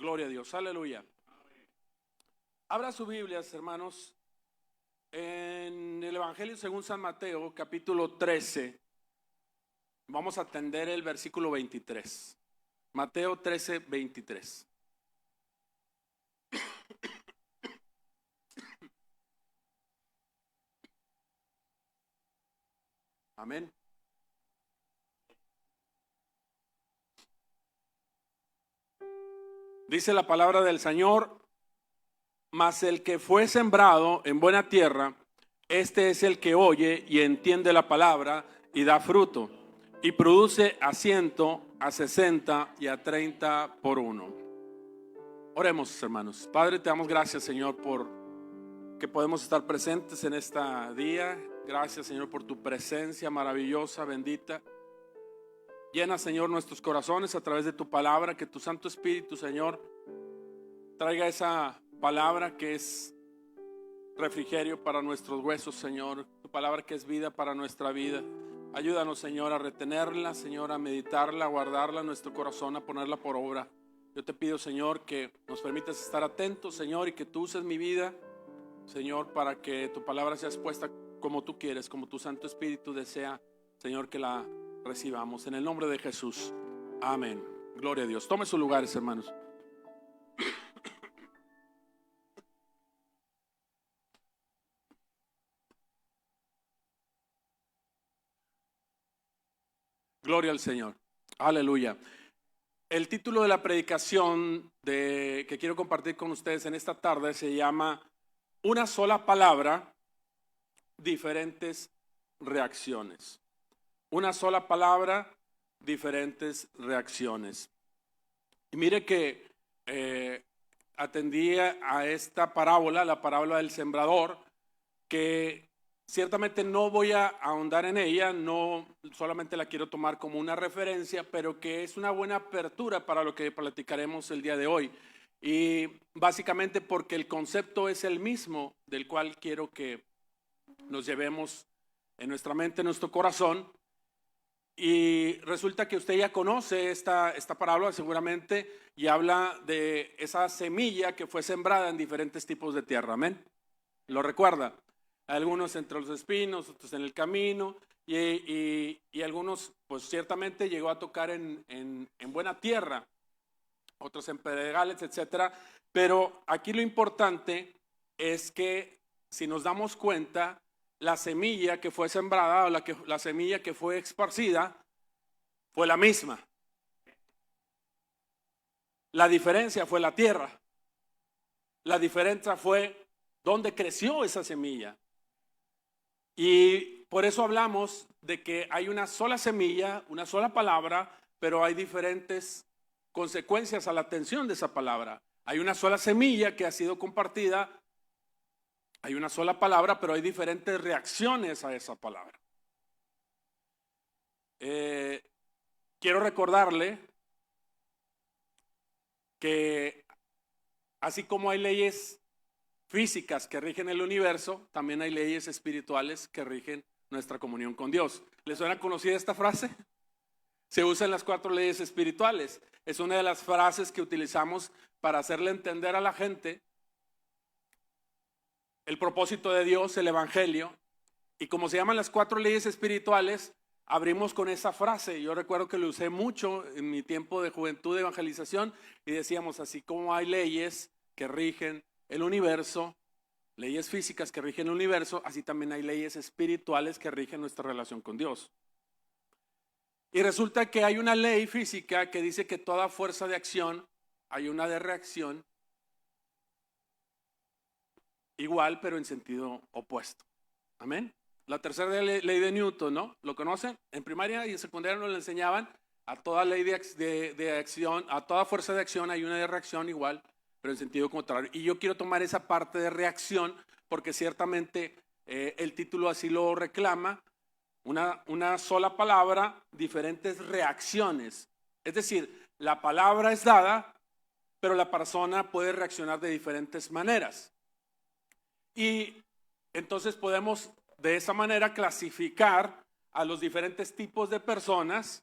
Gloria a Dios, aleluya. Abra sus Biblias, hermanos, en el Evangelio según San Mateo, capítulo 13. Vamos a atender el versículo 23. Mateo 13, 23. Amén. Dice la palabra del Señor: mas el que fue sembrado en buena tierra, este es el que oye y entiende la palabra y da fruto, y produce a 100, a 60 y a 30 por uno. Oremos, hermanos. Padre, te damos gracias, Señor, por que podemos estar presentes en este día. Gracias, Señor, por tu presencia maravillosa, bendita. Llena, Señor, nuestros corazones a través de tu palabra, que tu Santo Espíritu, Señor, traiga esa palabra que es refrigerio para nuestros huesos, Señor. Tu palabra que es vida para nuestra vida. Ayúdanos, Señor, a retenerla, Señor, a meditarla, a guardarla en nuestro corazón, a ponerla por obra. Yo te pido, Señor, que nos permitas estar atentos, Señor, y que tú uses mi vida, Señor, para que tu palabra sea expuesta como tú quieres, como tu Santo Espíritu desea, Señor, que la recibamos. En el nombre de Jesús. Amén. Gloria a Dios. Tome sus lugares, hermanos. Gloria al Señor. Aleluya. El título de la predicación que quiero compartir con ustedes en esta tarde se llama Una sola palabra, diferentes reacciones. Una sola palabra, diferentes reacciones. Y mire que atendí a esta parábola, la parábola del sembrador, que ciertamente no voy a ahondar en ella, no solamente la quiero tomar como una referencia, pero que es una buena apertura para lo que platicaremos el día de hoy. Y básicamente porque el concepto es el mismo del cual quiero que nos llevemos en nuestra mente, en nuestro corazón. Y resulta que usted ya conoce esta parábola seguramente, y habla de esa semilla que fue sembrada en diferentes tipos de tierra. Amén. ¿Lo recuerda? Algunos entre los espinos, otros en el camino, y algunos pues ciertamente llegó a tocar en buena tierra, otros en pedregales, etcétera. Pero aquí lo importante es que si nos damos cuenta, la semilla que fue sembrada o la semilla que fue esparcida fue la misma. La diferencia fue la tierra. La diferencia fue dónde creció esa semilla. Y por eso hablamos de que hay una sola semilla, una sola palabra, pero hay diferentes consecuencias a la atención de esa palabra. Hay una sola semilla que ha sido compartida, hay una sola palabra, pero hay diferentes reacciones a esa palabra. Quiero recordarle que así como hay leyes físicas que rigen el universo, también hay leyes espirituales que rigen nuestra comunión con Dios. ¿Les suena conocida esta frase? Se usa en las 4 leyes espirituales. Es una de las frases que utilizamos para hacerle entender a la gente el propósito de Dios, el evangelio. Y como se llaman las 4 leyes espirituales, abrimos con esa frase. Yo recuerdo que lo usé mucho en mi tiempo de juventud de evangelización, y decíamos: así como hay leyes que rigen el universo, leyes físicas que rigen el universo, así también hay leyes espirituales que rigen nuestra relación con Dios. Y resulta que hay una ley física que dice que toda fuerza de acción, hay una de reacción igual, pero en sentido opuesto. Amén. La tercera ley de Newton, ¿no? ¿Lo conocen? En primaria y en secundaria nos lo enseñaban. A toda ley de acción, a toda fuerza de acción hay una de reacción igual, pero en sentido contrario. Y yo quiero tomar esa parte de reacción porque ciertamente el título así lo reclama. Una sola palabra, diferentes reacciones. Es decir, la palabra es dada, pero la persona puede reaccionar de diferentes maneras. Y entonces podemos de esa manera clasificar a los diferentes tipos de personas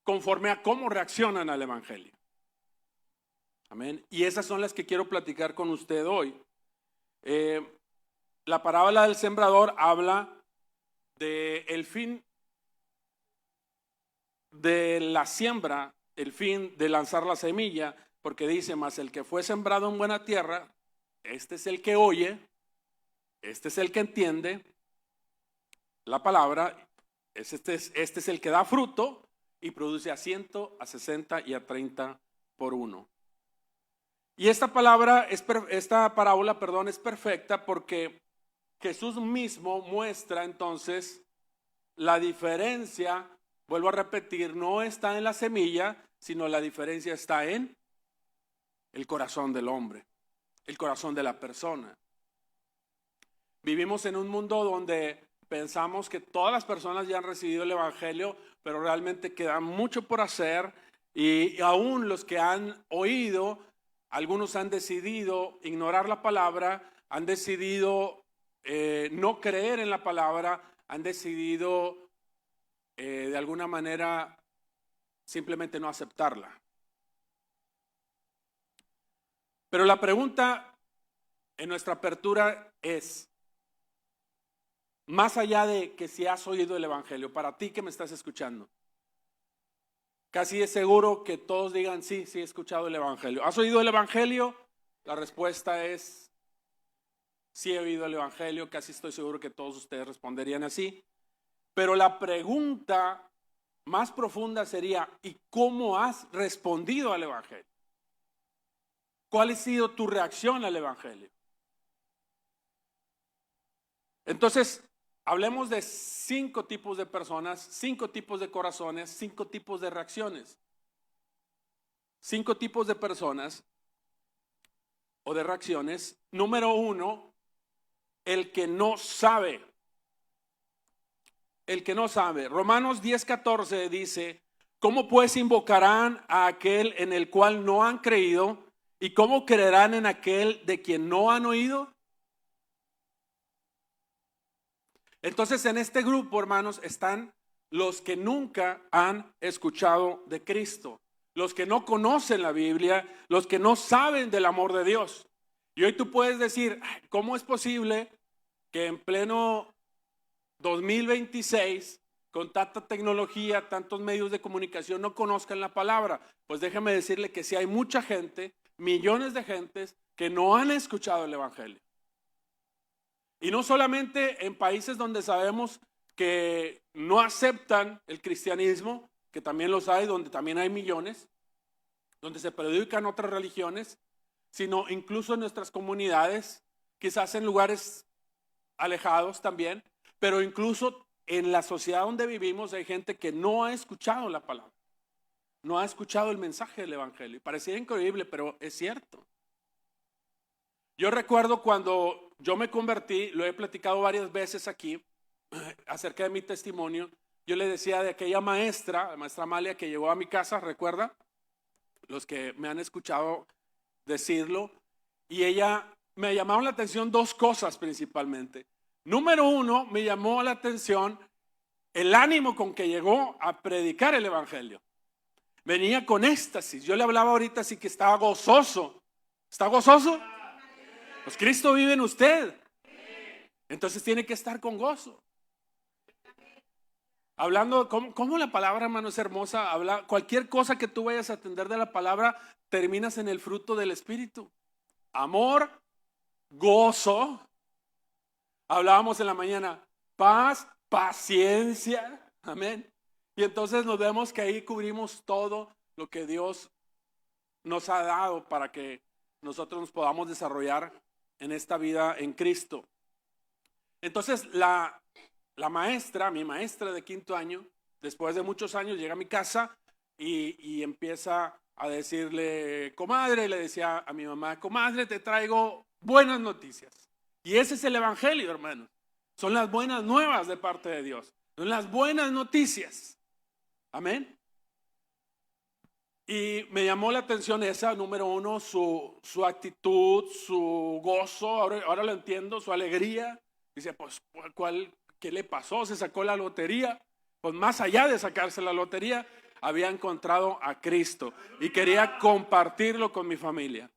conforme a cómo reaccionan al evangelio. Amén. Y esas son las que quiero platicar con usted hoy. La parábola del sembrador habla de el fin de la siembra, el fin de lanzar la semilla, porque dice, mas el que fue sembrado en buena tierra, este es el que oye, este es el que entiende la palabra, este es el que da fruto y produce a 100, a 60 y a 30 por uno. Y esta parábola es perfecta porque Jesús mismo muestra entonces la diferencia. Vuelvo a repetir, no está en la semilla, sino la diferencia está en el corazón del hombre, el corazón de la persona. Vivimos en un mundo donde pensamos que todas las personas ya han recibido el evangelio, pero realmente queda mucho por hacer, y aún los que han oído, algunos han decidido ignorar la palabra, han decidido no creer en la palabra, han decidido de alguna manera simplemente no aceptarla. Pero la pregunta en nuestra apertura es, más allá de que si has oído el evangelio, para ti que me estás escuchando, casi es seguro que todos digan sí, sí he escuchado el evangelio. ¿Has oído el evangelio? La respuesta es sí he oído el evangelio. Casi estoy seguro que todos ustedes responderían así. Pero la pregunta más profunda sería, ¿y cómo has respondido al evangelio? ¿Cuál ha sido tu reacción al evangelio? Entonces, hablemos de 5 tipos de personas, 5 tipos de corazones, 5 tipos de reacciones. 5 tipos de personas o de reacciones. Número 1, el que no sabe. El que no sabe. Romanos 10:14 dice, ¿cómo pues invocarán a aquel en el cual no han creído? ¿Y cómo creerán en aquel de quien no han oído? Entonces en este grupo, hermanos, están los que nunca han escuchado de Cristo, los que no conocen la Biblia, los que no saben del amor de Dios. Y hoy tú puedes decir, ¿cómo es posible que en pleno 2026, con tanta tecnología, tantos medios de comunicación, no conozcan la palabra? Pues déjame decirle que sí hay mucha gente, millones de gentes que no han escuchado el evangelio. Y no solamente en países donde sabemos que no aceptan el cristianismo, que también los hay, donde también hay millones, donde se predican otras religiones, sino incluso en nuestras comunidades, quizás en lugares alejados también, pero incluso en la sociedad donde vivimos hay gente que no ha escuchado la palabra, no ha escuchado el mensaje del evangelio. Y parecía increíble, pero es cierto. Yo recuerdo cuando yo me convertí, lo he platicado varias veces aquí, acerca de mi testimonio. Yo le decía de aquella maestra, la maestra Amalia, que llegó a mi casa, ¿recuerda? Los que me han escuchado decirlo. Y ella, me llamaron la atención 2 cosas principalmente. Número 1, me llamó la atención el ánimo con que llegó a predicar el evangelio. Venía con éxtasis. Yo le hablaba ahorita así que estaba gozoso. ¿Está gozoso? Pues Cristo vive en usted. Entonces tiene que estar con gozo. Hablando, ¿cómo la palabra, hermano, es hermosa? Cualquier cosa que tú vayas a atender de la palabra, terminas en el fruto del Espíritu. Amor, gozo. Hablábamos en la mañana, paz, paciencia. Amén. Y entonces nos vemos que ahí cubrimos todo lo que Dios nos ha dado para que nosotros nos podamos desarrollar en esta vida en Cristo. Entonces la maestra, mi maestra de 5º año, después de muchos años llega a mi casa y empieza a decirle, comadre, le decía a mi mamá, comadre, te traigo buenas noticias. Y ese es el evangelio, hermanos. Son las buenas nuevas de parte de Dios. Son las buenas noticias. Amén. Y me llamó la atención esa, número 1, su actitud, su gozo, ahora lo entiendo, su alegría. Dice, pues, ¿qué le pasó? ¿Se sacó la lotería? Pues más allá de sacarse la lotería, había encontrado a Cristo y quería compartirlo con mi familia.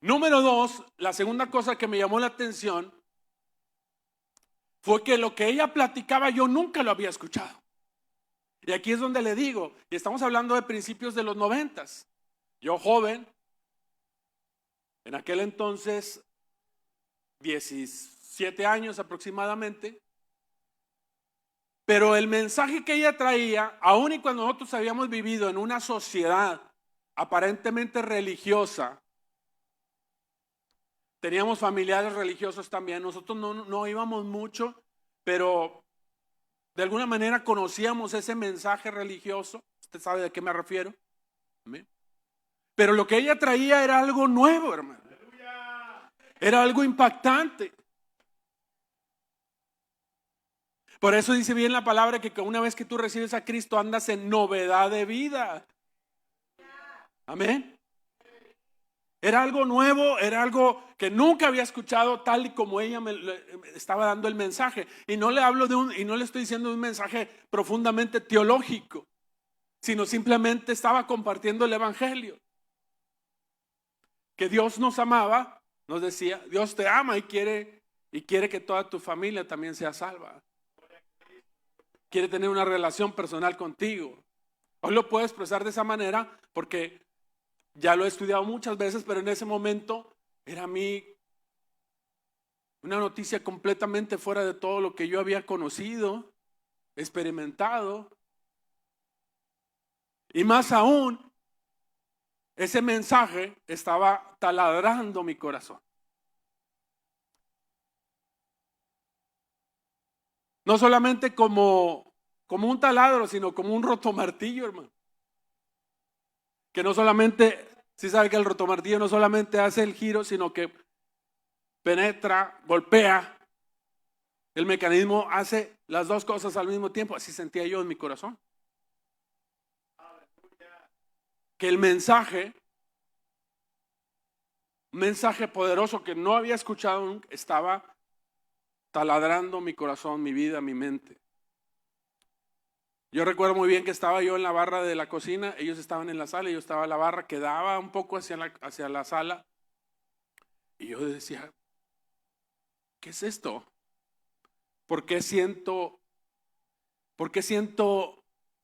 Número 2, la segunda cosa que me llamó la atención fue que lo que ella platicaba yo nunca lo había escuchado. Y aquí es donde le digo, y estamos hablando de principios de los 90s. Yo joven, en aquel entonces 17 años aproximadamente, pero el mensaje que ella traía, aun y cuando nosotros habíamos vivido en una sociedad aparentemente religiosa, teníamos familiares religiosos también, nosotros no íbamos mucho, pero de alguna manera conocíamos ese mensaje religioso. Usted sabe de qué me refiero. ¿Amén? Pero lo que ella traía era algo nuevo, hermano. Era algo impactante. Por eso dice bien la palabra que una vez que tú recibes a Cristo andas en novedad de vida. Amén. Era algo nuevo, era algo que nunca había escuchado tal y como ella me estaba dando el mensaje. Y no le hablo y no le estoy diciendo un mensaje profundamente teológico, sino simplemente estaba compartiendo el evangelio. Que Dios nos amaba, nos decía, Dios te ama y quiere que toda tu familia también sea salva. Quiere tener una relación personal contigo. Hoy lo puedo expresar de esa manera porque ya lo he estudiado muchas veces, pero en ese momento era a mí una noticia completamente fuera de todo lo que yo había conocido, experimentado. Y más aún, ese mensaje estaba taladrando mi corazón. No solamente como un taladro, sino como un rotomartillo, hermano. Que no solamente, si sabe que el rotomartillo no solamente hace el giro, sino que penetra, golpea. El mecanismo hace las dos cosas al mismo tiempo. Así sentía yo en mi corazón. Que el mensaje, un mensaje poderoso que no había escuchado, estaba taladrando mi corazón, mi vida, mi mente. Yo recuerdo muy bien que estaba yo en la barra de la cocina, ellos estaban en la sala y yo estaba en la barra que daba un poco hacia la sala. Y yo decía, ¿qué es esto? ¿Por qué siento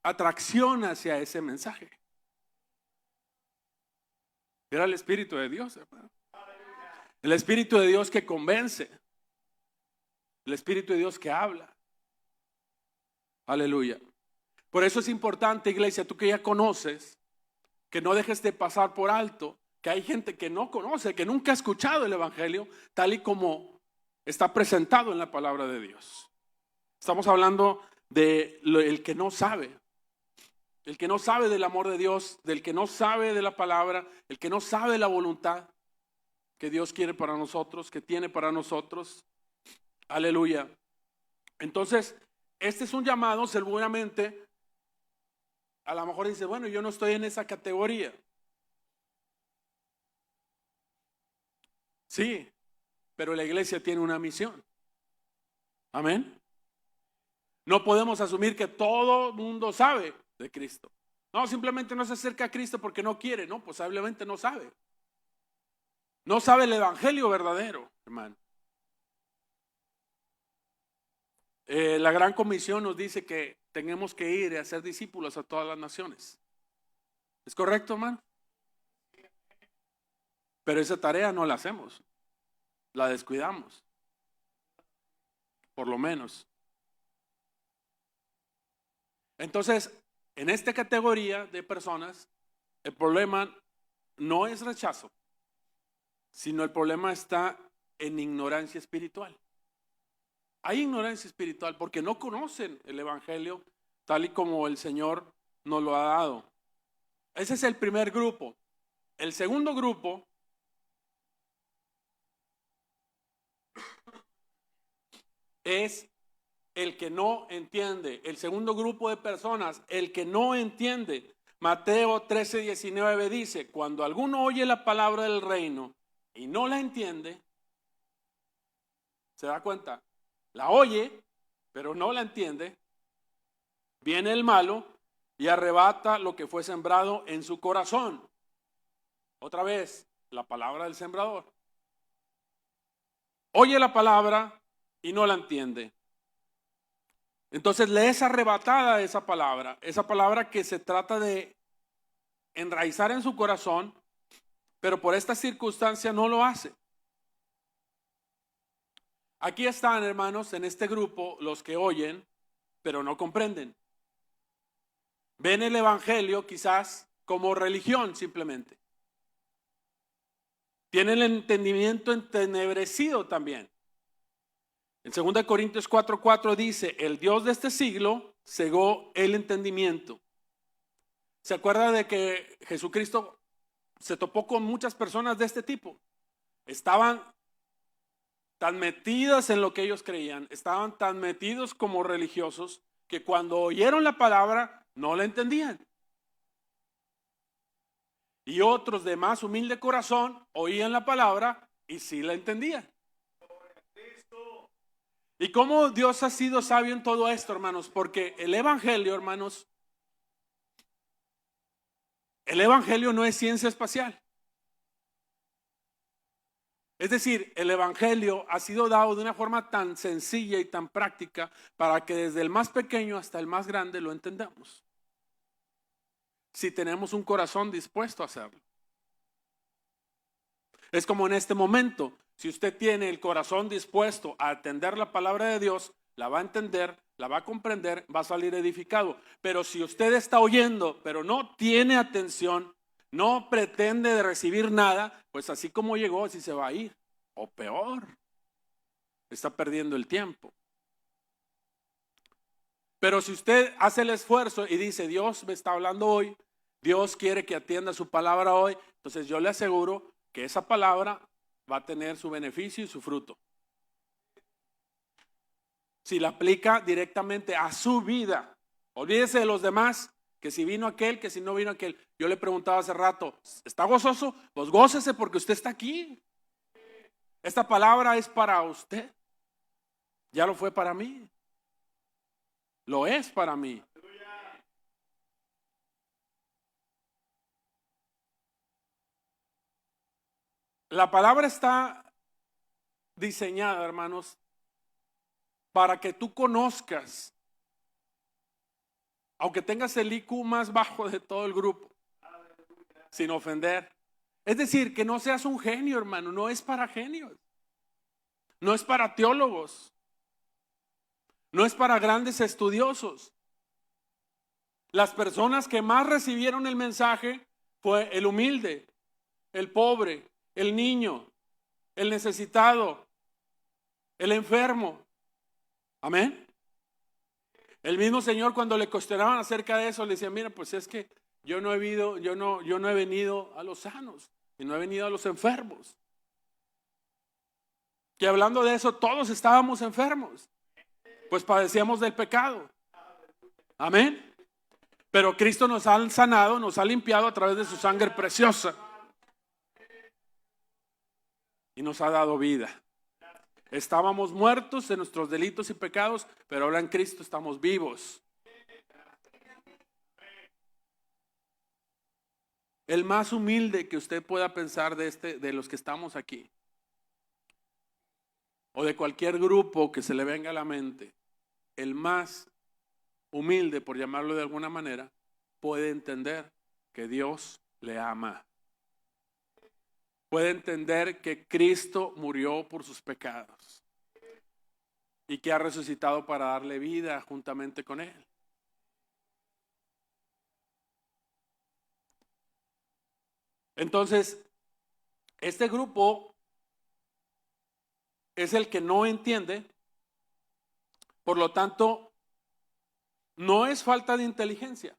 atracción hacia ese mensaje? Era el Espíritu de Dios, hermano. El Espíritu de Dios que convence. El Espíritu de Dios que habla. Aleluya. Por eso es importante, iglesia, tú que ya conoces, que no dejes de pasar por alto, que hay gente que no conoce, que nunca ha escuchado el Evangelio, tal y como está presentado en la palabra de Dios. Estamos hablando del que no sabe. El que no sabe del amor de Dios, del que no sabe de la palabra, el que no sabe la voluntad que Dios quiere para nosotros, que tiene para nosotros. Aleluya. Entonces, este es un llamado, seguramente, a lo mejor dice, bueno, yo no estoy en esa categoría. Sí, pero la iglesia tiene una misión. Amén. No podemos asumir que todo el mundo sabe de Cristo. No, simplemente no se acerca a Cristo porque no quiere, no, posiblemente no sabe. No sabe el evangelio verdadero, hermano. La gran comisión nos dice que tenemos que ir y hacer discípulos a todas las naciones. ¿Es correcto, hermano? Pero esa tarea no la hacemos, la descuidamos, por lo menos. Entonces, en esta categoría de personas, el problema no es rechazo, sino el problema está en ignorancia espiritual. Hay ignorancia espiritual porque no conocen el evangelio tal y como el Señor nos lo ha dado. Ese es el primer grupo. El segundo grupo es el que no entiende. El segundo grupo de personas, el que no entiende. Mateo 13:19 dice, cuando alguno oye la palabra del reino y no la entiende, ¿se da cuenta? La oye, pero no la entiende. Viene el malo y arrebata lo que fue sembrado en su corazón. Otra vez, la palabra del sembrador. Oye la palabra y no la entiende. Entonces le es arrebatada esa palabra que se trata de enraizar en su corazón, pero por esta circunstancia no lo hace. Aquí están, hermanos, en este grupo los que oyen, pero no comprenden. Ven el evangelio quizás como religión simplemente. Tienen el entendimiento entenebrecido también. En 2 Corintios 4:4 dice, el Dios de este siglo cegó el entendimiento. ¿Se acuerda de que Jesucristo se topó con muchas personas de este tipo? Estaban tan metidas en lo que ellos creían, estaban tan metidos como religiosos, que cuando oyeron la palabra no la entendían. Y otros de más humilde corazón oían la palabra y sí la entendían. ¿Y cómo Dios ha sido sabio en todo esto, hermanos? Porque el evangelio, hermanos, el evangelio no es ciencia espacial. Es decir, el evangelio ha sido dado de una forma tan sencilla y tan práctica para que desde el más pequeño hasta el más grande lo entendamos. Si tenemos un corazón dispuesto a hacerlo. Es como en este momento, si usted tiene el corazón dispuesto a atender la palabra de Dios, la va a entender, la va a comprender, va a salir edificado. Pero si usted está oyendo, pero no tiene atención, no pretende recibir nada, pues así como llegó, así se va a ir. O peor, está perdiendo el tiempo. Pero si usted hace el esfuerzo y dice, Dios me está hablando hoy, Dios quiere que atienda su palabra hoy, entonces yo le aseguro que esa palabra va a tener su beneficio y su fruto. Si la aplica directamente a su vida, olvídese de los demás, que si vino aquel, que si no vino aquel. Yo le preguntaba hace rato, ¿está gozoso? Pues gócese porque usted está aquí. Esta palabra es para usted. Ya lo fue para mí. Lo es para mí. La palabra está diseñada, hermanos, para que tú conozcas, aunque tengas el IQ más bajo de todo el grupo, sin ofender. Es decir, que no seas un genio, hermano, no es para genios, no es para teólogos, no es para grandes estudiosos. Las personas que más recibieron el mensaje fue el humilde, el pobre, el niño, el necesitado, el enfermo. Amén. El mismo Señor, cuando le cuestionaban acerca de eso, le decía, mira, pues es que yo no he venido a los sanos, y no he venido a los enfermos. Que hablando de eso, todos estábamos enfermos, pues padecíamos del pecado. Amén. Pero Cristo nos ha sanado, nos ha limpiado a través de su sangre preciosa y nos ha dado vida. Estábamos muertos en nuestros delitos y pecados, pero ahora en Cristo estamos vivos. El más humilde que usted pueda pensar de los que estamos aquí, o de cualquier grupo que se le venga a la mente, el más humilde, por llamarlo de alguna manera, puede entender que Dios le ama. Puede entender que Cristo murió por sus pecados y que ha resucitado para darle vida juntamente con Él. Entonces, este grupo es el que no entiende, por lo tanto, no es falta de inteligencia.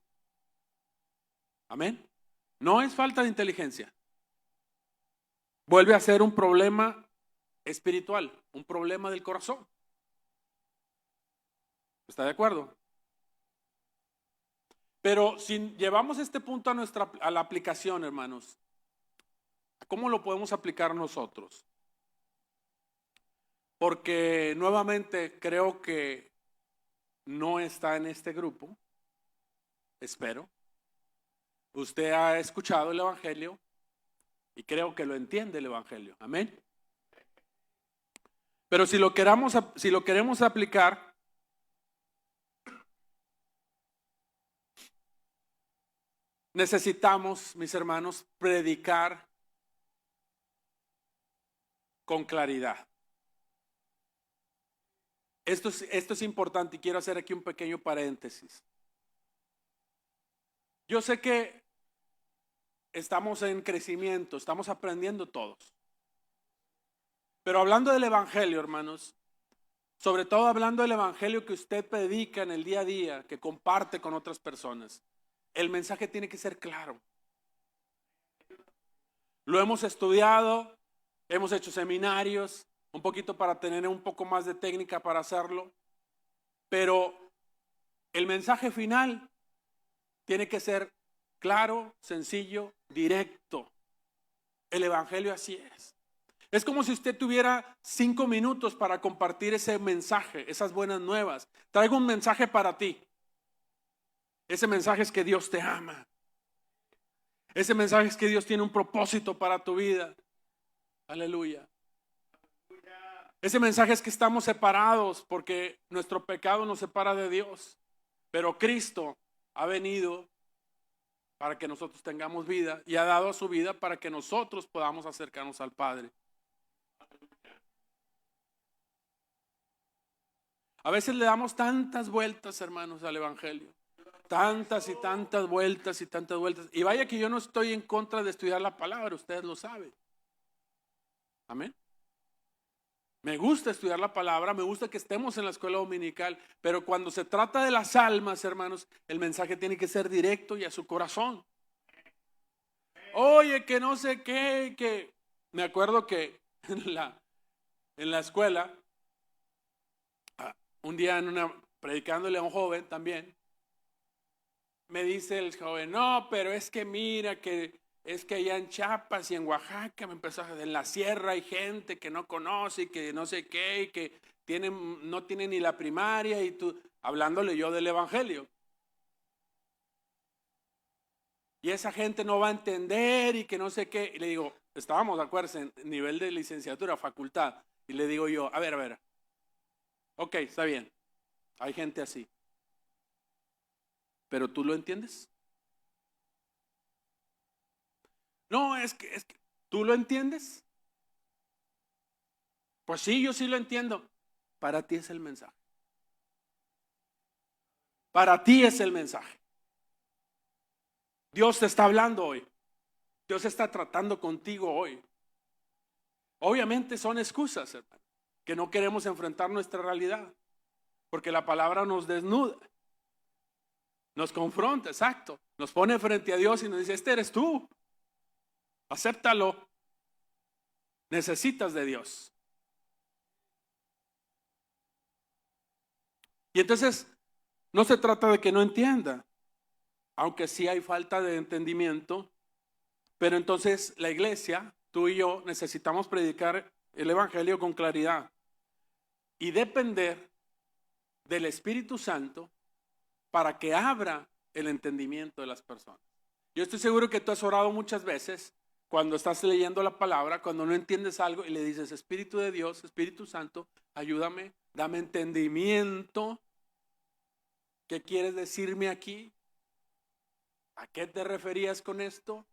Amén. No es falta de inteligencia. Vuelve a ser un problema espiritual, un problema del corazón. ¿Está de acuerdo? Pero si llevamos este punto a la aplicación, hermanos, ¿cómo lo podemos aplicar nosotros? Porque nuevamente creo que no está en este grupo, espero. Usted ha escuchado el Evangelio y creo que lo entiende el Evangelio. Amén. Pero si lo queremos aplicar, necesitamos, mis hermanos, predicar con claridad. Esto es importante y quiero hacer aquí un pequeño paréntesis. Yo sé que estamos en crecimiento, estamos aprendiendo todos. Pero hablando del Evangelio, hermanos, sobre todo hablando del Evangelio que usted predica en el día a día, que comparte con otras personas, el mensaje tiene que ser claro. Lo hemos estudiado, hemos hecho seminarios, un poquito para tener un poco más de técnica para hacerlo, pero el mensaje final tiene que ser claro, sencillo, directo. El Evangelio así es. Es como si usted tuviera 5 minutos para compartir ese mensaje, esas buenas nuevas. Traigo un mensaje para ti. Ese mensaje es que Dios te ama. Ese mensaje es que Dios tiene un propósito para tu vida. Aleluya. Ese mensaje es que estamos separados porque nuestro pecado nos separa de Dios. Pero Cristo ha venido para que nosotros tengamos vida y ha dado su vida para que nosotros podamos acercarnos al Padre. A veces le damos tantas vueltas, hermanos, al Evangelio. Tantas y tantas vueltas y tantas vueltas. Y vaya que yo no estoy en contra de estudiar la palabra, ustedes lo saben. Amén. Me gusta estudiar la palabra, me gusta que estemos en la escuela dominical, pero cuando se trata de las almas, hermanos, el mensaje tiene que ser directo y a su corazón. Oye, que no sé qué, que... Me acuerdo que en la escuela, un día predicándole a un joven también, me dice el joven, no, pero es que mira que es que allá en Chiapas y en Oaxaca me empezó en la sierra hay gente que no conoce y que no sé qué y que no tiene ni la primaria y tú, hablándole yo del Evangelio. Y esa gente no va a entender y que no sé qué. Y le digo, estábamos de acuerdo en nivel de licenciatura, facultad. Y le digo yo, a ver. Ok, está bien. Hay gente así. ¿Pero tú lo entiendes? No, es que ¿tú lo entiendes? Pues sí, yo sí lo entiendo. Para ti es el mensaje. Para ti es el mensaje. Dios te está hablando hoy. Dios está tratando contigo hoy. Obviamente son excusas, hermano, que no queremos enfrentar nuestra realidad. Porque la palabra nos desnuda. Nos confronta, exacto. Nos pone frente a Dios y nos dice, este eres tú. Acéptalo. Necesitas de Dios. Y entonces, no se trata de que no entienda, aunque sí hay falta de entendimiento, pero entonces la iglesia, tú y yo, necesitamos predicar el Evangelio con claridad y depender del Espíritu Santo para que abra el entendimiento de las personas. Yo estoy seguro que tú has orado muchas veces cuando estás leyendo la palabra, cuando no entiendes algo y le dices, Espíritu de Dios, Espíritu Santo, ayúdame, dame entendimiento. ¿Qué quieres decirme aquí? ¿A qué te referías con esto?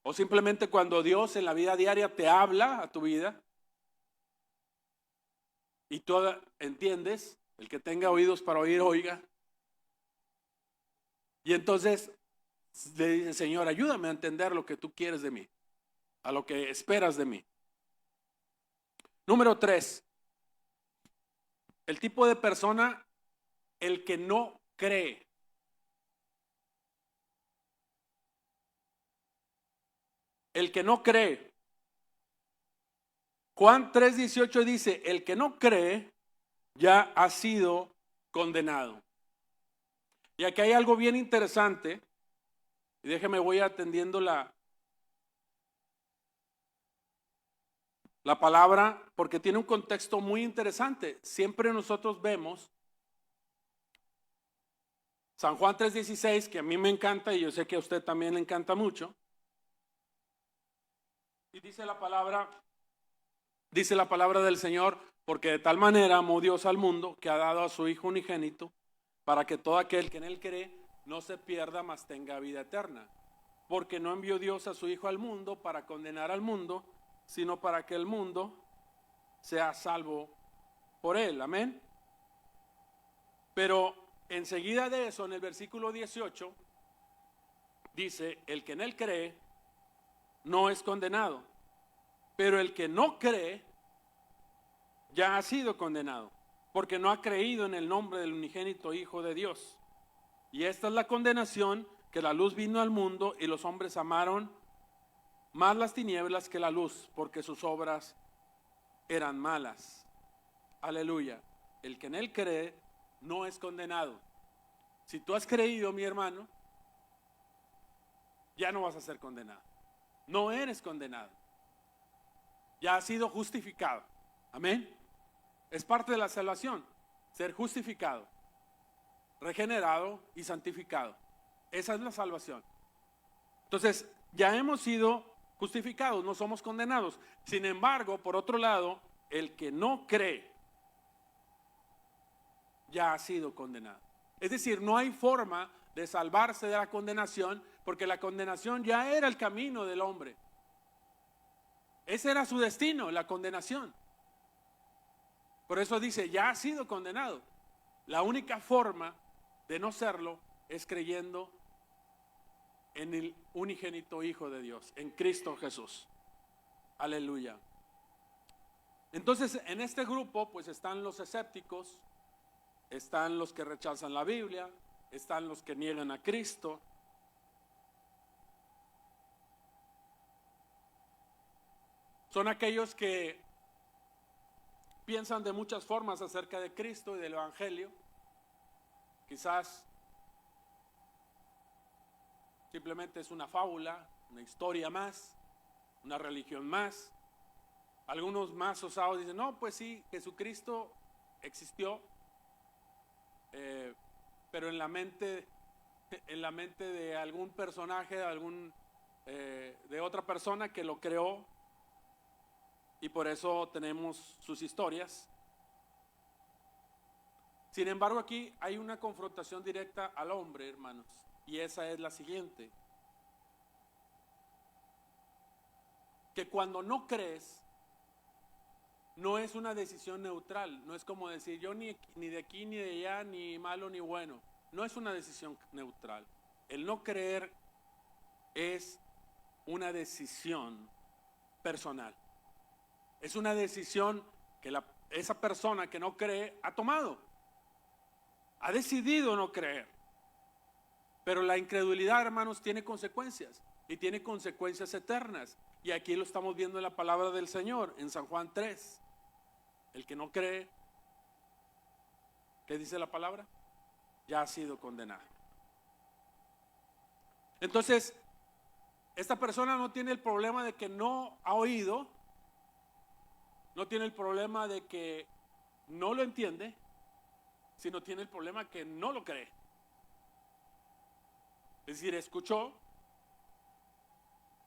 O simplemente cuando Dios en la vida diaria te habla a tu vida y tú entiendes, el que tenga oídos para oír, oiga. Y entonces le dice, Señor, ayúdame a entender lo que tú quieres de mí, a lo que esperas de mí. Número 3, el tipo de persona, el que no cree. El que no cree. Juan 3:18 dice, el que no cree ya ha sido condenado. Y aquí hay algo bien interesante, y déjeme voy atendiendo la palabra, porque tiene un contexto muy interesante. Siempre nosotros vemos, San Juan 3:16, que a mí me encanta y yo sé que a usted también le encanta mucho. Y dice la palabra del Señor, porque de tal manera amó Dios al mundo que ha dado a su Hijo unigénito, para que todo aquel que en él cree no se pierda, mas tenga vida eterna. Porque no envió Dios a su Hijo al mundo para condenar al mundo, sino para que el mundo sea salvo por él. Amén. Pero enseguida de eso, en el versículo 18, dice, el que en él cree no es condenado, pero el que no cree ya ha sido condenado, porque no ha creído en el nombre del unigénito Hijo de Dios. Y esta es la condenación, que la luz vino al mundo y los hombres amaron más las tinieblas que la luz, porque sus obras eran malas. Aleluya. El que en él cree no es condenado. Si tú has creído, mi hermano, ya no vas a ser condenado. No eres condenado. Ya has sido justificado. Amén. Es parte de la salvación, ser justificado, regenerado y santificado. Esa es la salvación. Entonces, ya hemos sido justificados, no somos condenados. Sin embargo, por otro lado, el que no cree ya ha sido condenado. Es decir, no hay forma de salvarse de la condenación, porque la condenación ya era el camino del hombre. Ese era su destino, la condenación. Por eso dice, ya ha sido condenado. La única forma de no serlo es creyendo en el unigénito Hijo de Dios, en Cristo Jesús. Aleluya. Entonces, en este grupo pues están los escépticos, están los que rechazan la Biblia, están los que niegan a Cristo. Son aquellos que piensan de muchas formas acerca de Cristo y del Evangelio. Quizás simplemente es una fábula, una historia más, una religión más. Algunos más osados dicen, no, pues sí, Jesucristo existió, pero en la mente de algún personaje, de otra persona que lo creó, y por eso tenemos sus historias. Sin embargo, aquí hay una confrontación directa al hombre, hermanos, y esa es la siguiente: que cuando no crees, no es una decisión neutral, no es como decir yo ni de aquí ni de allá, ni malo ni bueno. No es una decisión neutral. El no creer es una decisión personal. Es una decisión que esa persona que no cree ha tomado. Ha decidido no creer. Pero la incredulidad, hermanos, tiene consecuencias, y tiene consecuencias eternas. Y aquí lo estamos viendo en la palabra del Señor, en San Juan 3. El que no cree, ¿qué dice la palabra? Ya ha sido condenado. Entonces, esta persona no tiene el problema de que no ha oído, no tiene el problema de que no lo entiende, sino tiene el problema que no lo cree. Es decir, escuchó,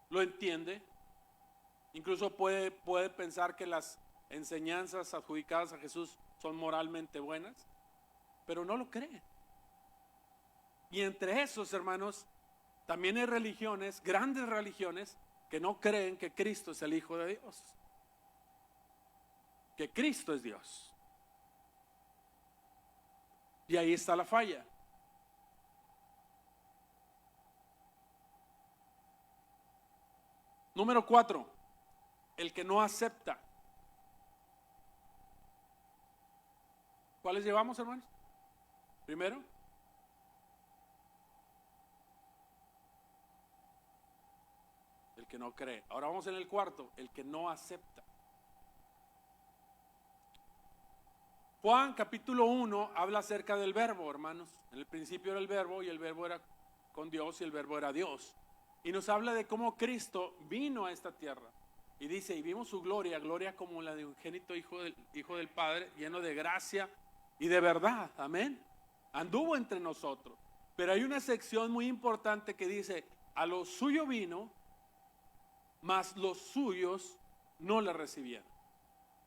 lo entiende, incluso puede pensar que las enseñanzas adjudicadas a Jesús son moralmente buenas, pero no lo cree. Y entre esos, hermanos, también hay religiones, grandes religiones, que no creen que Cristo es el Hijo de Dios, que Cristo es Dios. Y ahí está la falla. Número 4, el que no acepta. ¿Cuáles llevamos, hermanos? Primero, el que no cree. Ahora vamos en el cuarto, el que no acepta. Juan capítulo 1 habla acerca del verbo, hermanos. En el principio era el verbo, y el verbo era con Dios, y el verbo era Dios. Y nos habla de cómo Cristo vino a esta tierra. Y dice, y vimos su gloria, gloria como la de un unigénito Hijo del Padre, lleno de gracia y de verdad. Amén. Anduvo entre nosotros. Pero hay una sección muy importante que dice, a lo suyo vino, mas los suyos no le recibieron.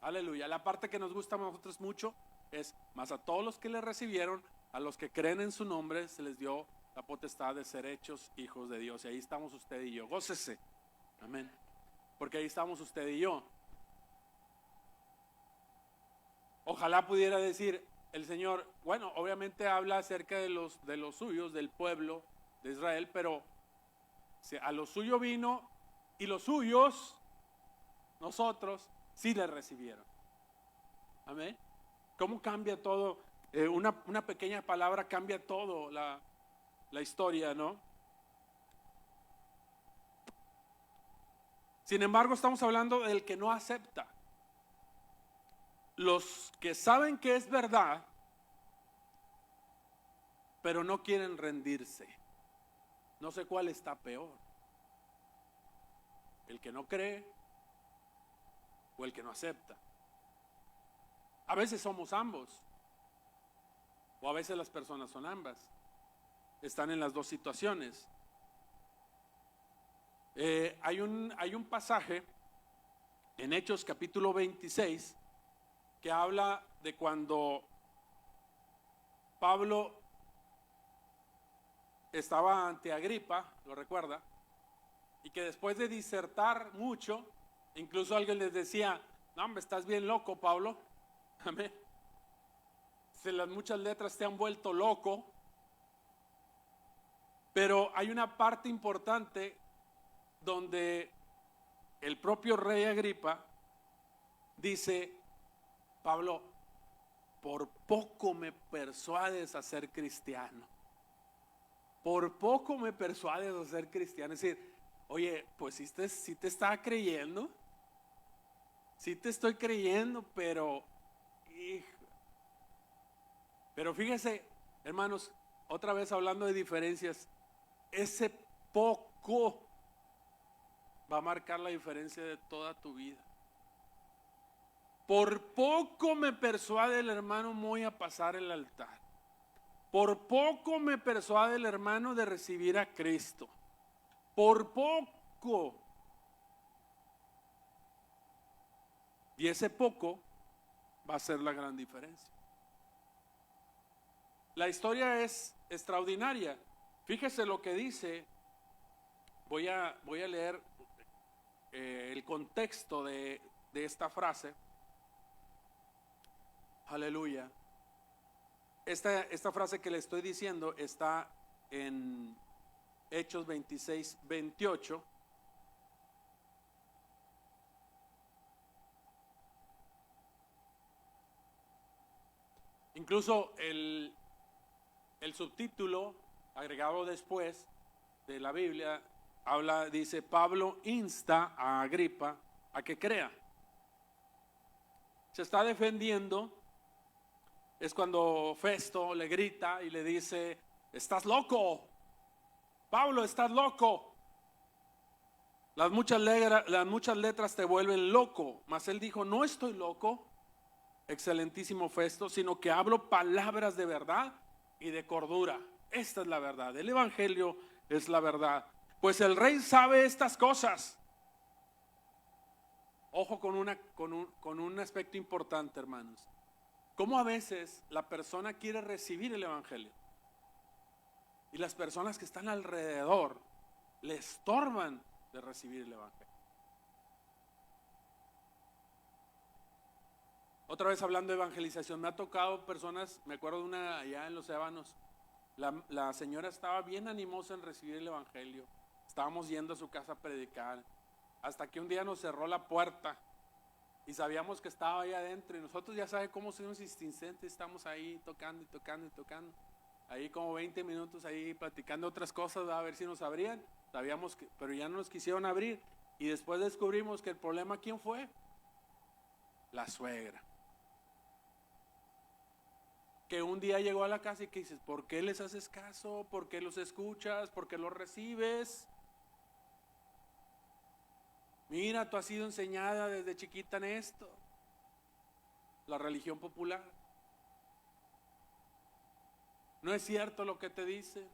Aleluya. La parte que nos gusta a nosotros mucho es, mas a todos los que le recibieron, a los que creen en su nombre, se les dio la potestad de ser hechos hijos de Dios. Y ahí estamos usted y yo. Gócese. Amén. Porque ahí estamos usted y yo. Ojalá pudiera decir el Señor, bueno, obviamente habla acerca de los suyos, del pueblo de Israel, pero a lo suyo vino y los suyos, nosotros, sí le recibieron. Amén. ¿Cómo cambia todo? Una pequeña palabra cambia todo la historia, ¿no? Sin embargo, estamos hablando del que no acepta. Los que saben que es verdad, pero no quieren rendirse. No sé cuál está peor. El que no cree o el que no acepta. A veces somos ambos. O a veces las personas son ambas. Están en las dos situaciones. Hay un pasaje en Hechos capítulo 26 que habla de cuando Pablo estaba ante Agripa, lo recuerda, y que después de disertar mucho, incluso alguien les decía, no hombre, estás bien loco, Pablo. Amén. Si las muchas letras te han vuelto loco. Pero hay una parte importante donde el propio rey Agripa dice, Pablo, por poco me persuades a ser cristiano. Por poco me persuades a ser cristiano. Es decir, oye, pues sí te estaba creyendo. Sí te estoy creyendo, pero fíjese, hermanos, otra vez hablando de diferencias, ese poco va a marcar la diferencia de toda tu vida. Por poco me persuade el hermano Moy a pasar el altar. Por poco me persuade el hermano de recibir a Cristo. Por poco. Y ese poco va a ser la gran diferencia. La historia es extraordinaria. Fíjese lo que dice. Voy a leer el contexto de esta frase. Aleluya. Esta frase que le estoy diciendo está en Hechos 26, 28. Incluso el subtítulo agregado después de la Biblia dice, Pablo insta a Agripa a que crea. Se está defendiendo. Es cuando Festo le grita y le dice, estás loco, Pablo, estás loco. Las muchas letras te vuelven loco. Mas él dijo, no estoy loco, excelentísimo Festo, sino que hablo palabras de verdad y de cordura. Esta es la verdad, el evangelio es la verdad. Pues el rey sabe estas cosas. Ojo con un aspecto importante, hermanos. Cómo a veces la persona quiere recibir el evangelio y las personas que están alrededor le estorban de recibir el evangelio. Otra vez hablando de evangelización, me ha tocado personas, me acuerdo de una allá en Los Ébanos, la señora estaba bien animosa en recibir el evangelio. Estábamos yendo a su casa a predicar, hasta que un día nos cerró la puerta y sabíamos que estaba ahí adentro, y nosotros ya sabe cómo somos insistentes, estamos ahí tocando y tocando y tocando, ahí como 20 minutos ahí platicando otras cosas, a ver si nos abrían. Sabíamos que, pero ya no nos quisieron abrir, y después descubrimos que el problema, ¿quién fue? La suegra, que un día llegó a la casa y que dices, ¿por qué les haces caso? ¿Por qué los escuchas? ¿Por qué los recibes? Mira, tú has sido enseñada desde chiquita en esto, la religión popular. No es cierto lo que te dice.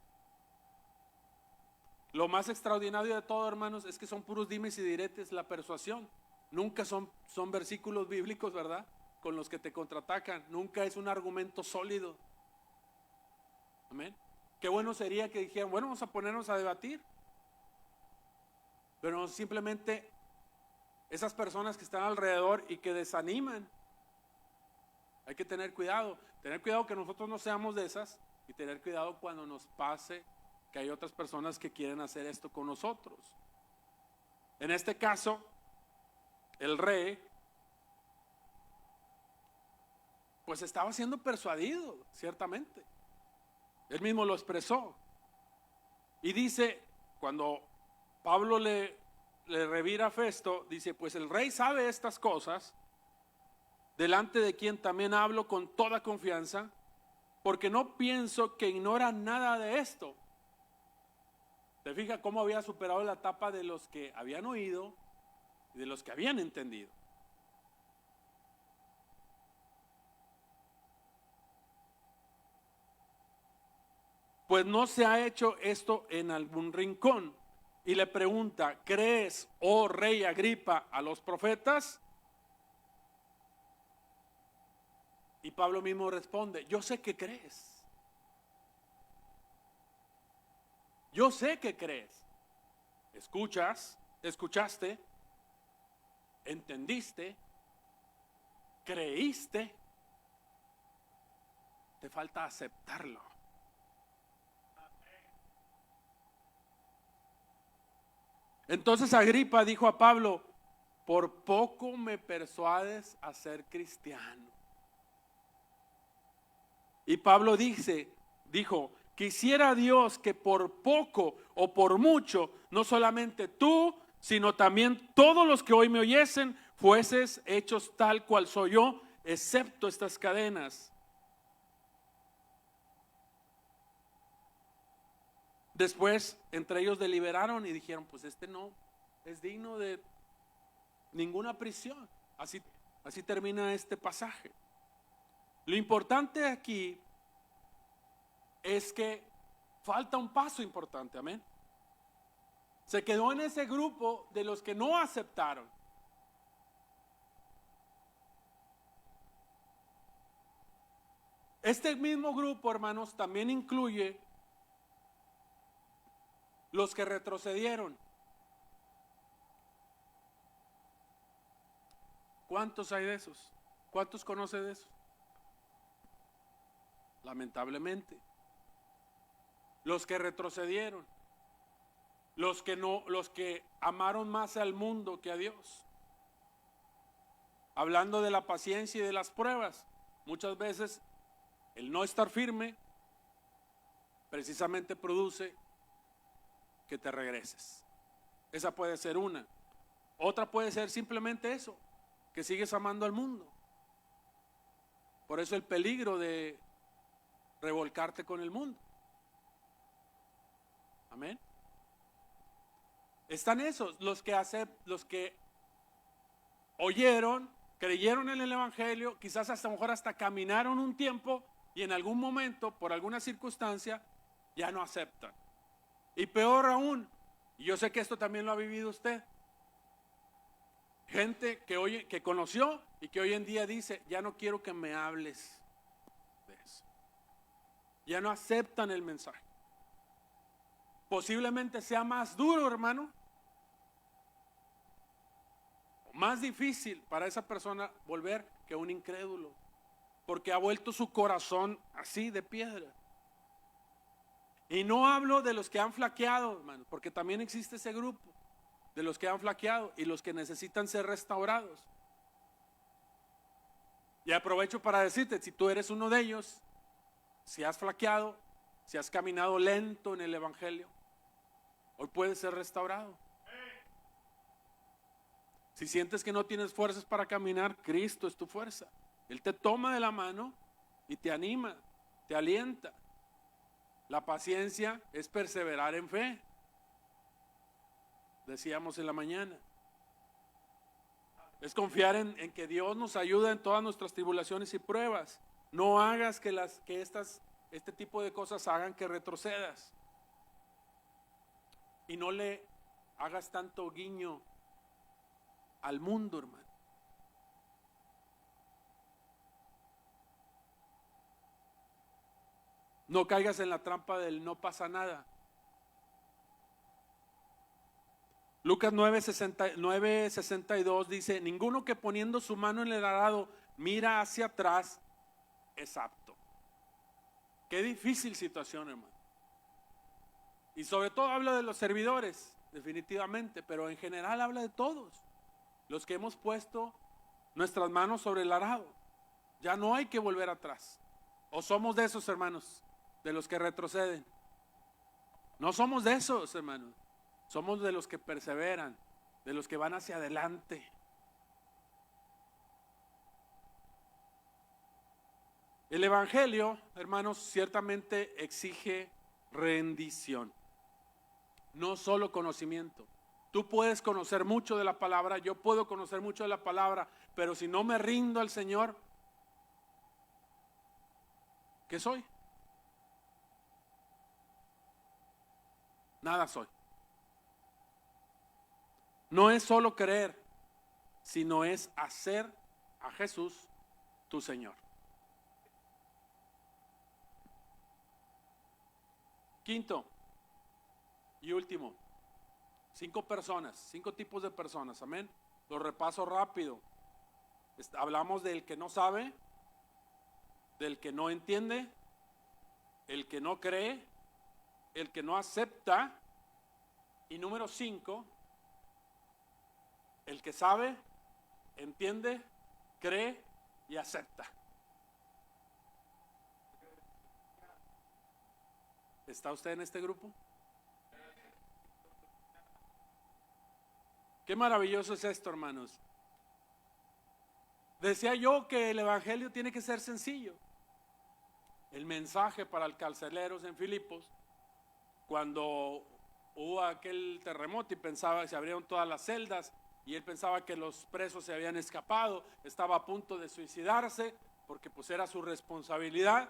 Lo más extraordinario de todo, hermanos, es que son puros dimes y diretes, la persuasión. Nunca son versículos bíblicos, ¿verdad?, con los que te contraatacan. Nunca es un argumento sólido. Amén. Qué bueno sería que dijeran, bueno, vamos a ponernos a debatir. Pero simplemente esas personas que están alrededor y que desaniman. Hay que tener cuidado que nosotros no seamos de esas, y tener cuidado cuando nos pase que hay otras personas que quieren hacer esto con nosotros. En este caso, el rey pues estaba siendo persuadido, ciertamente. Él mismo lo expresó. Y dice, cuando Pablo le revira a Festo, dice, pues el rey sabe estas cosas, delante de quien también hablo con toda confianza, porque no pienso que ignora nada de esto. ¿Te fijas cómo había superado la etapa de los que habían oído y de los que habían entendido? Pues no se ha hecho esto en algún rincón. Y le pregunta, ¿crees, oh rey Agripa, a los profetas? Y Pablo mismo responde, yo sé que crees. Yo sé que crees. Escuchaste, entendiste, creíste. Te falta aceptarlo. Entonces Agripa dijo a Pablo, por poco me persuades a ser cristiano. Y Pablo dijo, quisiera Dios que por poco o por mucho, no solamente tú, sino también todos los que hoy me oyesen, fueses hechos tal cual soy yo, excepto estas cadenas. Después, entre ellos deliberaron y dijeron, pues este no es digno de ninguna prisión. Así termina este pasaje. Lo importante aquí es que falta un paso importante, amén. Se quedó en ese grupo de los que no aceptaron. Este mismo grupo, hermanos, también incluye los que retrocedieron. ¿Cuántos hay de esos? ¿Cuántos conoce de esos? Lamentablemente. Los que retrocedieron. Los que amaron más al mundo que a Dios. Hablando de la paciencia y de las pruebas, muchas veces el no estar firme precisamente produce que te regreses. Esa puede ser una. Otra puede ser simplemente eso, que sigues amando al mundo. Por eso el peligro de revolcarte con el mundo. Amén. Están esos, los que oyeron, creyeron en el evangelio, quizás hasta mejor hasta caminaron un tiempo y en algún momento, por alguna circunstancia, ya no aceptan. Y peor aún, y yo sé que esto también lo ha vivido usted, gente que conoció y que hoy en día dice, ya no quiero que me hables de eso. Ya no aceptan el mensaje. Posiblemente sea más duro, hermano, más difícil para esa persona volver que un incrédulo, porque ha vuelto su corazón así de piedra. Y no hablo de los que han flaqueado, hermano, porque también existe ese grupo de los que han flaqueado y los que necesitan ser restaurados. Y aprovecho para decirte, si tú eres uno de ellos, si has flaqueado, si has caminado lento en el evangelio, hoy puedes ser restaurado. Si sientes que no tienes fuerzas para caminar, Cristo es tu fuerza. Él te toma de la mano y te anima, te alienta. La paciencia es perseverar en fe. Decíamos en la mañana. Es confiar en que Dios nos ayuda en todas nuestras tribulaciones y pruebas. No hagas que estas este tipo de cosas hagan que retrocedas. Y no le hagas tanto guiño al mundo, hermano. No caigas en la trampa del no pasa nada. Lucas 9:62 dice: ninguno que poniendo su mano en el arado mira hacia atrás es apto. Qué difícil situación, hermano. Y sobre todo habla de los servidores, definitivamente, pero en general habla de todos los que hemos puesto nuestras manos sobre el arado. Ya no hay que volver atrás. O somos de esos, hermanos, de los que retroceden. No somos de esos, hermanos. Somos de los que perseveran, de los que van hacia adelante. El evangelio, hermanos, ciertamente exige rendición, no solo conocimiento. Tú puedes conocer mucho de la palabra, yo puedo conocer mucho de la palabra, pero si no me rindo al Señor, ¿qué soy? Nada soy. No es solo creer, sino es hacer a Jesús tu Señor. Quinto y último, 5 personas, 5 tipos de personas, amén. Lo repaso rápido. Hablamos del que no sabe, del que no entiende, el que no cree, el que no acepta, y número 5, el que sabe, entiende, cree y acepta. ¿Está usted en este grupo? Qué maravilloso es esto, hermanos. Decía yo que el evangelio tiene que ser sencillo. El mensaje para los carceleros en Filipos, cuando hubo aquel terremoto y pensaba que se abrieron todas las celdas y él pensaba que los presos se habían escapado, estaba a punto de suicidarse porque pues era su responsabilidad.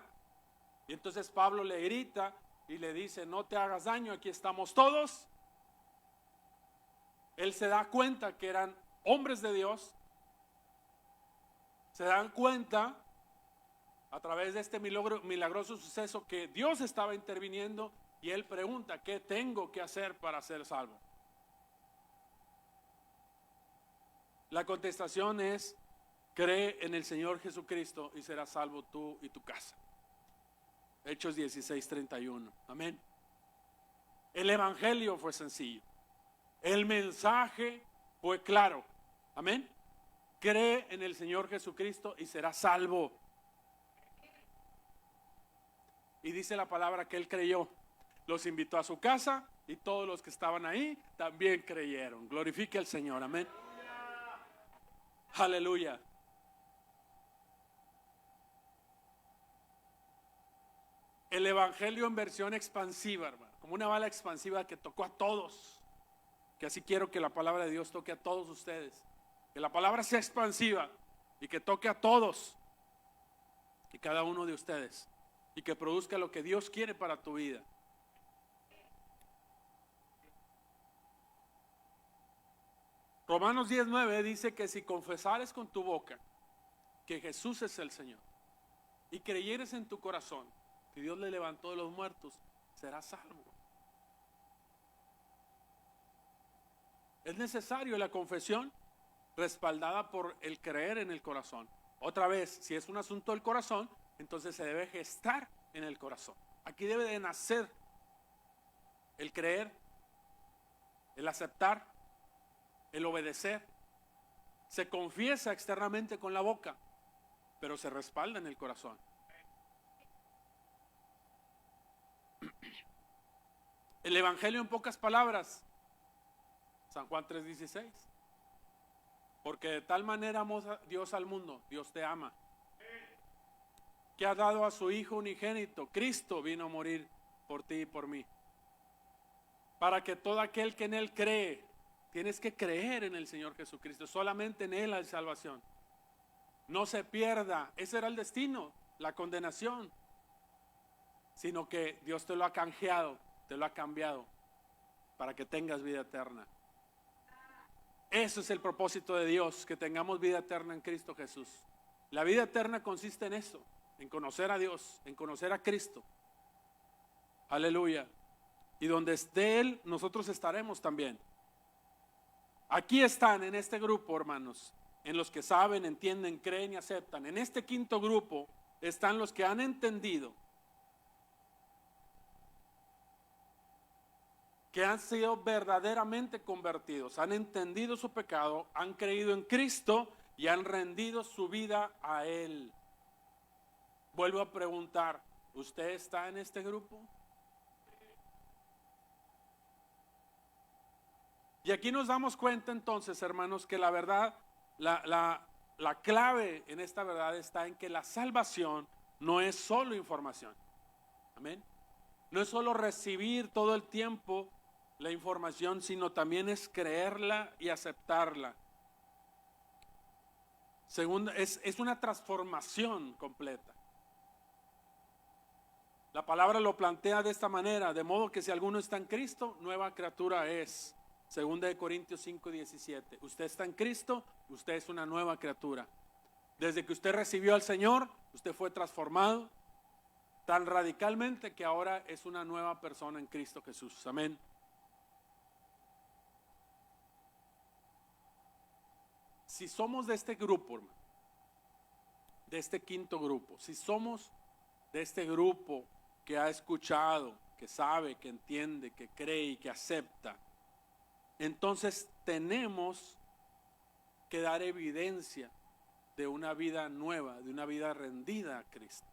Y entonces Pablo le grita y le dice: no te hagas daño, aquí estamos todos. Él se da cuenta que eran hombres de Dios. Se dan cuenta a través de este milagroso suceso que Dios estaba interviniendo, y él pregunta: ¿qué tengo que hacer para ser salvo? La contestación es: cree en el Señor Jesucristo y serás salvo tú y tu casa. Hechos 16:31. Amén. El evangelio fue sencillo. El mensaje fue claro. Amén. Cree en el Señor Jesucristo y serás salvo. Y dice la palabra que él creyó. Los invitó a su casa y todos los que estaban ahí también creyeron. Glorifique al Señor. Amén. Aleluya. El evangelio en versión expansiva, hermano, como una bala expansiva que tocó a todos. Que así quiero que la palabra de Dios toque a todos ustedes. Que la palabra sea expansiva y que toque a todos y cada uno de ustedes, y que produzca lo que Dios quiere para tu vida. Romanos 10:9 dice que si confesares con tu boca que Jesús es el Señor y creyeres en tu corazón que Dios le levantó de los muertos, serás salvo. Es necesario la confesión respaldada por el creer en el corazón. Otra vez, si es un asunto del corazón, entonces se debe gestar en el corazón. Aquí debe de nacer el creer, el aceptar, el obedecer. Se confiesa externamente con la boca, pero se respalda en el corazón. El evangelio en pocas palabras, San Juan 3:16. Porque de tal manera amó Dios al mundo, Dios te ama, que ha dado a su Hijo unigénito. Cristo vino a morir por ti y por mí, para que todo aquel que en Él cree, tienes que creer en el Señor Jesucristo, solamente en Él hay salvación, no se pierda. Ese era el destino, la condenación. sino que Dios te lo ha canjeado, te lo ha cambiado para que tengas vida eterna. Eso es el propósito de Dios, que tengamos vida eterna en Cristo Jesús. La vida eterna consiste en eso, en conocer a Dios, en conocer a Cristo. Aleluya. Y donde esté Él, nosotros estaremos también. Aquí están en este grupo, hermanos, en los que saben, entienden, creen y aceptan. En este quinto grupo están los que han entendido, que han sido verdaderamente convertidos, han entendido su pecado, han creído en Cristo y han rendido su vida a Él. Vuelvo a preguntar, ¿usted está en este grupo? Y aquí nos damos cuenta entonces, hermanos, que la verdad, la clave en esta verdad está en que la salvación no es solo información. Amén. No es solo recibir todo el tiempo la información, sino también es creerla y aceptarla. Segunda, es una transformación completa. La palabra lo plantea de esta manera, de modo que si alguno está en Cristo, nueva criatura es. Segunda de Corintios 5:17. Usted está en Cristo, usted es una nueva criatura. Desde que usted recibió al Señor, usted fue transformado tan radicalmente que ahora es una nueva persona en Cristo Jesús. Amén. Si somos de este grupo, hermano, de este quinto grupo, si somos de este grupo que ha escuchado, que sabe, que entiende, que cree y que acepta, entonces tenemos que dar evidencia de una vida nueva, de una vida rendida a Cristo.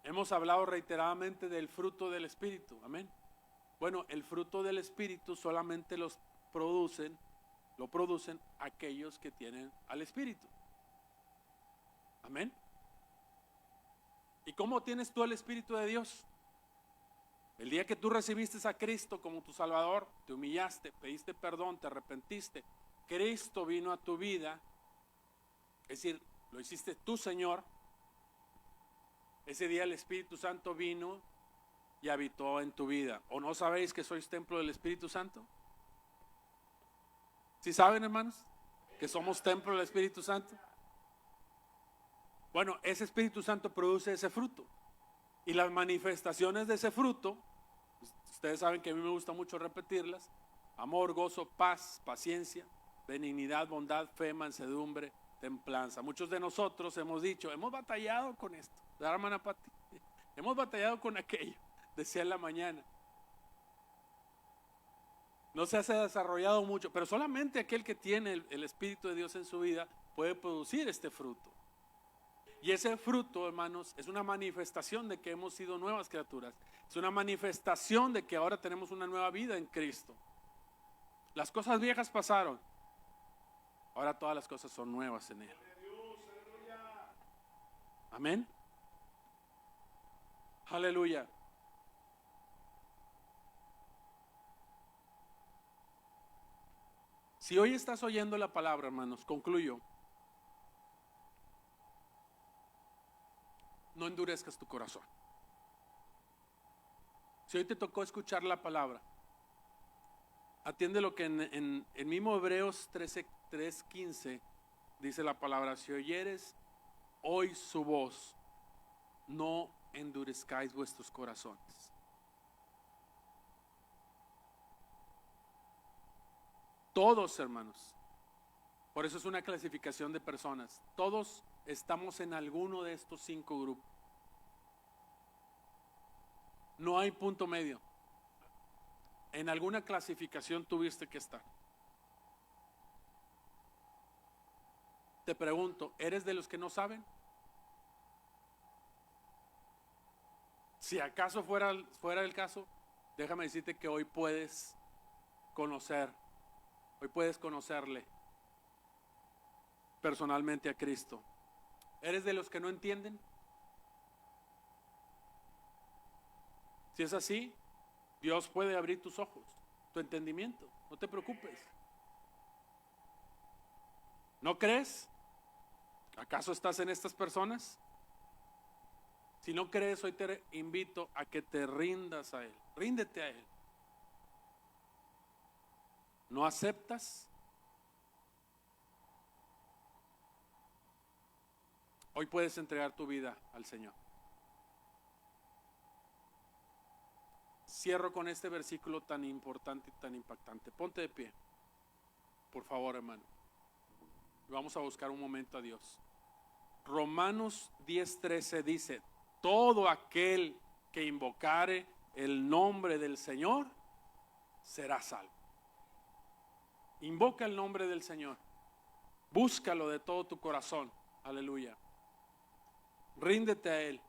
Hemos hablado reiteradamente del fruto del Espíritu, amén. Bueno, el fruto del Espíritu solamente lo producen aquellos que tienen al Espíritu. Amén. ¿Y cómo tienes tú el Espíritu de Dios? El día que tú recibiste a Cristo como tu Salvador, te humillaste, pediste perdón, te arrepentiste, Cristo vino a tu vida, es decir, lo hiciste tú, Señor. Ese día el Espíritu Santo vino y habitó en tu vida. ¿O no sabéis que sois templo del Espíritu Santo? ¿Sí saben, hermanos, que somos templo del Espíritu Santo? Bueno, ese Espíritu Santo produce ese fruto. Y las manifestaciones de ese fruto, ustedes saben que a mí me gusta mucho repetirlas: amor, gozo, paz, paciencia, benignidad, bondad, fe, mansedumbre, templanza. Muchos de nosotros hemos dicho, hemos batallado con esto, ¿verdad, hermana Pati? Hemos batallado con aquello, decía en la mañana. No se ha desarrollado mucho, pero solamente aquel que tiene el Espíritu de Dios en su vida puede producir este fruto. Y ese fruto, hermanos, es una manifestación de que hemos sido nuevas criaturas. Es una manifestación de que ahora tenemos una nueva vida en Cristo. Las cosas viejas pasaron, ahora todas las cosas son nuevas en Él. Amén. Aleluya. Si hoy estás oyendo la palabra, hermanos, concluyo. No endurezcas tu corazón. Si hoy te tocó escuchar la palabra, atiende lo que en mismo Hebreos 3:15 dice la palabra: si oyeres hoy su voz, no endurezcáis vuestros corazones. Todos, hermanos, por eso es una clasificación de personas, todos estamos en alguno de estos 5 grupos. No hay punto medio. En alguna clasificación tuviste que estar. Te pregunto, ¿eres de los que no saben? Si acaso fuera el caso, déjame decirte que hoy puedes conocerle personalmente a Cristo. ¿Eres de los que no entienden? Si es así, Dios puede abrir tus ojos, tu entendimiento. No te preocupes. ¿No crees? ¿Acaso estás en estas personas? Si no crees, hoy te invito a que te rindas a Él. Ríndete a Él. ¿No aceptas? Hoy puedes entregar tu vida al Señor. Cierro con este versículo tan importante y tan impactante. Ponte de pie, por favor, hermano. Vamos a buscar un momento a Dios. Romanos 10:13 dice: todo aquel que invocare el nombre del Señor será salvo. Invoca el nombre del Señor. Búscalo de todo tu corazón. Aleluya. Ríndete a Él.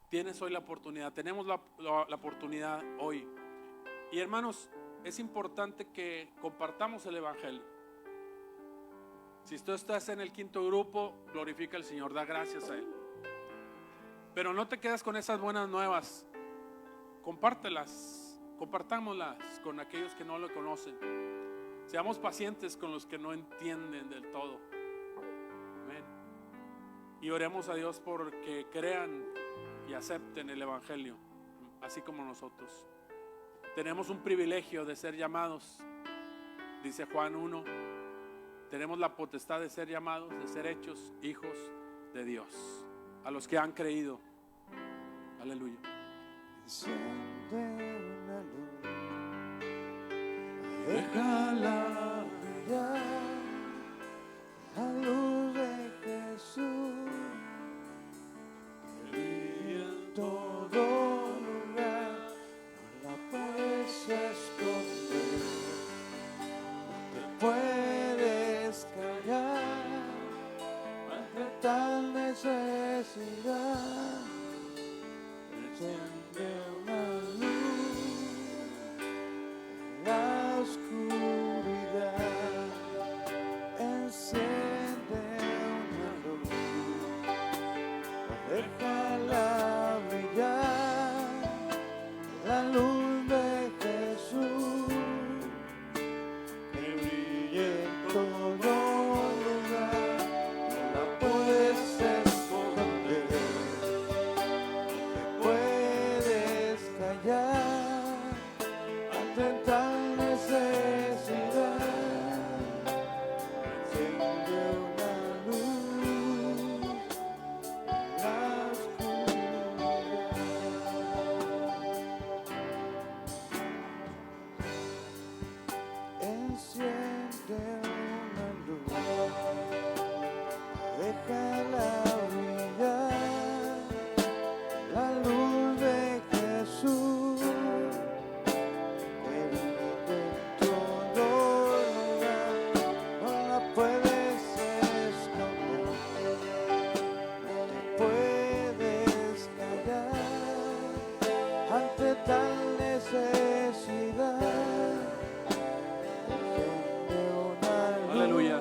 Tienes hoy la oportunidad. Tenemos la oportunidad hoy. Y hermanos, es importante que compartamos el Evangelio. Si tú estás en el quinto grupo, glorifica al Señor, da gracias a Él. Pero no te quedas con esas buenas nuevas. Compártelas, compartámoslas con aquellos que no lo conocen. Seamos pacientes con los que no entienden del todo. Amén. Y oremos a Dios porque crean y acepten el Evangelio, así como nosotros. Tenemos un privilegio de ser llamados, dice Juan 1. Tenemos la potestad de ser llamados, de ser hechos hijos de Dios, a los que han creído. Aleluya. Enciende una luz, déjala brillar, la luz de Jesús, que brilla en todo lugar, no la puedes esconder, no te puedes callar ante tal necesidad. Enciende una luz en la oscuridad, enciende una luz, déjala brillar, la luz de Jesús, que brille en todo lugar, no la puedes esconder. Ante tal necesidad, enciende una luz en la oscuridad. Enciende una luz, déjala brillar, la luz de Jesús, que brilla en todo lugar, no la puedes esconder, no te puedes callar ante tal necesidad. Enciende una luz. Aleluya.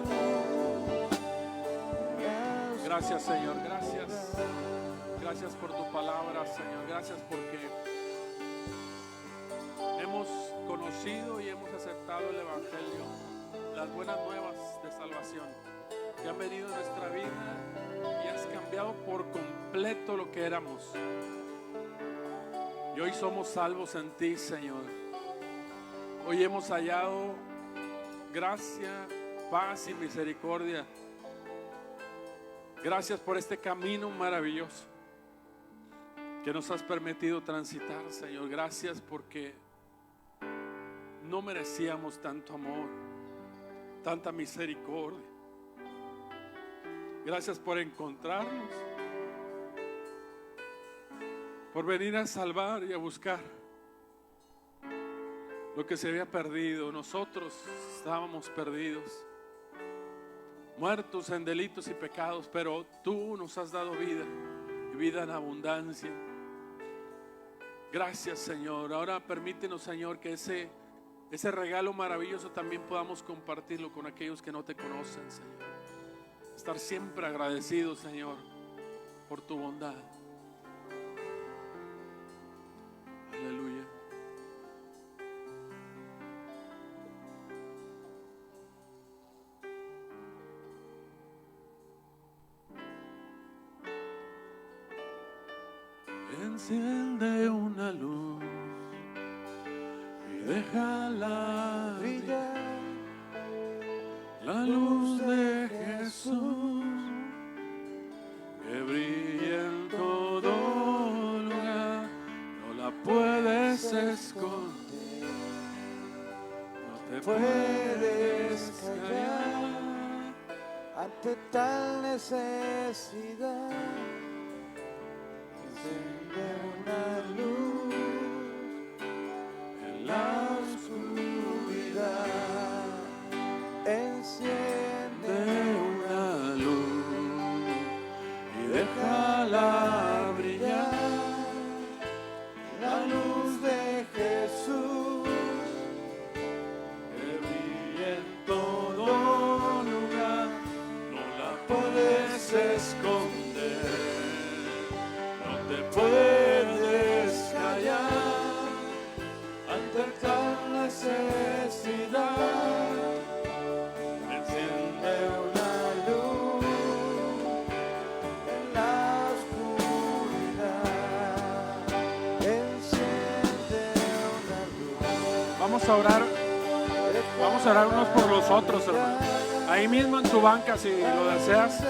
Gracias, Señor, gracias. Gracias por tu palabra, Señor. Gracias porque hemos conocido y hemos aceptado el Evangelio, las buenas nuevas de salvación que han venido a nuestra vida y has cambiado por completo lo que éramos. Y hoy somos salvos en ti, Señor. Hoy hemos hallado gracia, paz y misericordia. Gracias por este camino maravilloso que nos has permitido transitar, Señor. Gracias porque no merecíamos tanto amor, tanta misericordia. Gracias por encontrarnos, por venir a salvar y a buscar lo que se había perdido. Nosotros estábamos perdidos, muertos en delitos y pecados, pero tú nos has dado vida y vida en abundancia. Gracias, Señor. Ahora permítenos, Señor, que ese regalo maravilloso también podamos compartirlo con aquellos que no te conocen, Señor. Estar siempre agradecidos, Señor, por tu bondad. Aleluya. Enciende una luz y déjala brillar, la luz de Jesús que brilla en todo lugar, no la puedes esconder, no te puedes callar ante tal necesidad. Enciende una luz en la oscuridad. Enciende Una luz y déjala brillar, la luz de Jesús que brilla en todo lugar, no la puedes esconder, no te puedes callar ante tal necesidad. Enciende una luz en la oscuridad. Enciende una luz. Vamos a orar unos por los otros, hermano. Ahí mismo en tu banca, si lo deseas.